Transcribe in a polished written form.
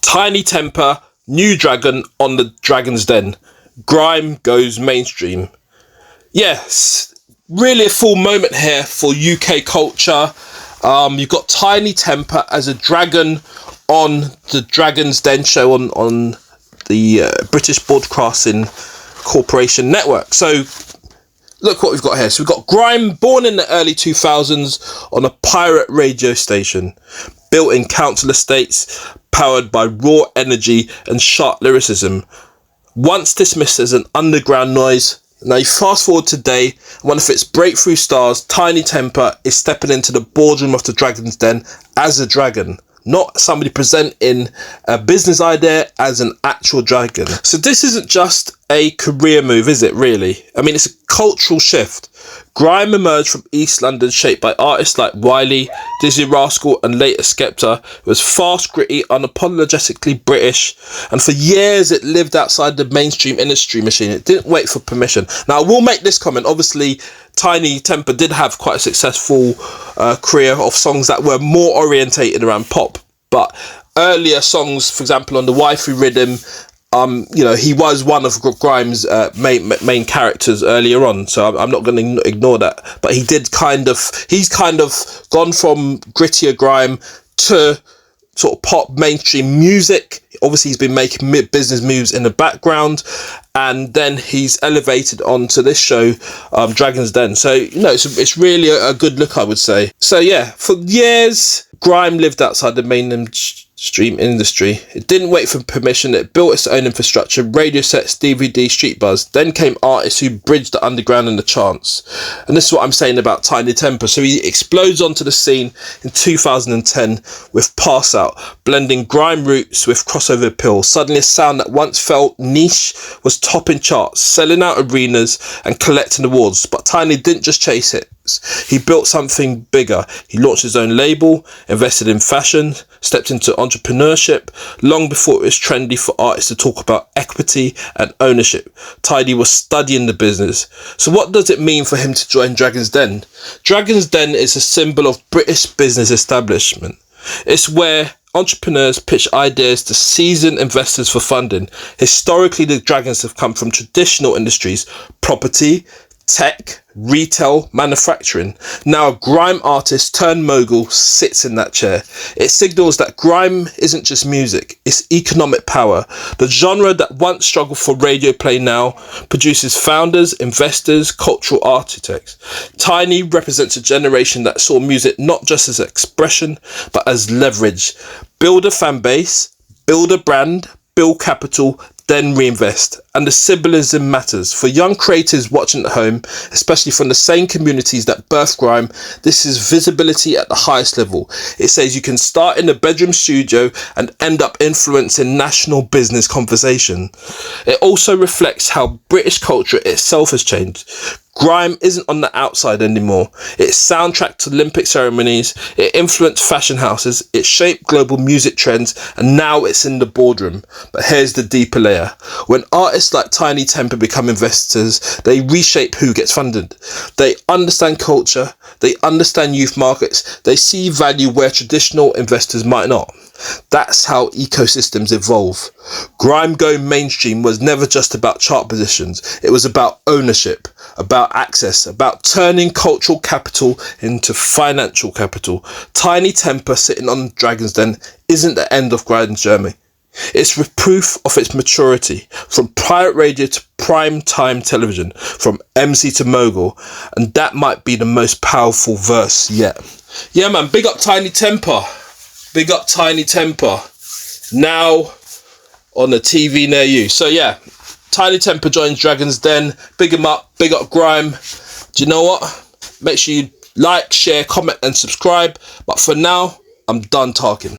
Tinie Tempah, new dragon on the Dragon's Den. Grime goes mainstream. Yes, really a full moment here for UK culture. You've got Tinie Tempah as a dragon on the Dragon's Den show on the British Broadcasting Corporation network. So look what we've got here. So we've got Grime, born in the early 2000s on a pirate radio station, built in council estates, powered by raw energy and sharp lyricism. Once dismissed as an underground noise, now you fast forward today, one of its breakthrough stars, Tinie Tempah, is stepping into the boardroom of the Dragon's Den as a dragon. Not somebody presenting a business idea as an actual dragon. So this isn't just a career move, is it really? I mean, it's a cultural shift. Grime emerged from East London, shaped by artists like Wiley, Dizzy Rascal and later Skepta. It was fast, gritty, unapologetically British, and for years it lived outside the mainstream industry machine. It didn't wait for permission. Now I will make this comment, obviously Tinie Tempah did have quite a successful career of songs that were more orientated around pop, but earlier songs, for example on the Waifu Rhythm, you know, he was one of Grime's main characters earlier on, so I'm not going to ignore that. But he's kind of gone from grittier Grime to sort of pop mainstream music. Obviously he's been making business moves in the background, and then he's elevated onto this show, Dragon's Den. So you know, it's really a good look, I would say. So yeah, for years Grime lived outside the mainstream industry. It didn't wait for permission. It built its own infrastructure, radio sets, DVD, street buzz. Then came artists who bridged the underground and the chants. And this is what I'm saying about Tinie Tempah. So he explodes onto the scene in 2010 with Pass Out, blending grime roots with crossover appeal. Suddenly a sound that once felt niche was topping charts, selling out arenas and collecting awards. But Tinie didn't just chase hits. He built something bigger. He launched his own label, invested in fashion, stepped into entrepreneurship long before it was trendy for artists to talk about equity and ownership. Tinie was studying the business. So what does it mean for him to join Dragon's Den? Dragon's Den is a symbol of British business establishment. It's where entrepreneurs pitch ideas to seasoned investors for funding. Historically, the dragons have come from traditional industries: property, tech, retail, manufacturing. Now a grime artist turned mogul sits in that chair. It signals that grime isn't just music, it's economic power. The genre that once struggled for radio play now produces founders, investors, cultural architects. Tinie represents a generation that saw music not just as expression, but as leverage. Build a fan base, build a brand, build capital, then reinvest. And the symbolism matters. For young creators watching at home, especially from the same communities that birthed grime, this is visibility at the highest level. It says you can start in a bedroom studio and end up influencing national business conversation. It also reflects how British culture itself has changed. Grime isn't on the outside anymore. It soundtracked Olympic ceremonies, it influenced fashion houses, it shaped global music trends, and now it's in the boardroom. But here's the deeper layer. When artists like Tinie Tempah become investors, they reshape who gets funded. They understand culture, they understand youth markets, they see value where traditional investors might not. That's how ecosystems evolve. Grime going mainstream was never just about chart positions. It was about ownership, about access, about turning cultural capital into financial capital. Tinie Tempah sitting on Dragon's Den isn't the end of Grime's journey. It's proof of its maturity, from pirate radio to prime time television, from MC to mogul, and that might be the most powerful verse yet. Yeah man, big up Tinie Tempah. Big up Tinie Tempah, now on the TV near you. So yeah, Tinie Tempah joins Dragon's Den. Big him up, big up Grime. Do you know what? Make sure you like, share, comment and subscribe. But for now, I'm done talking.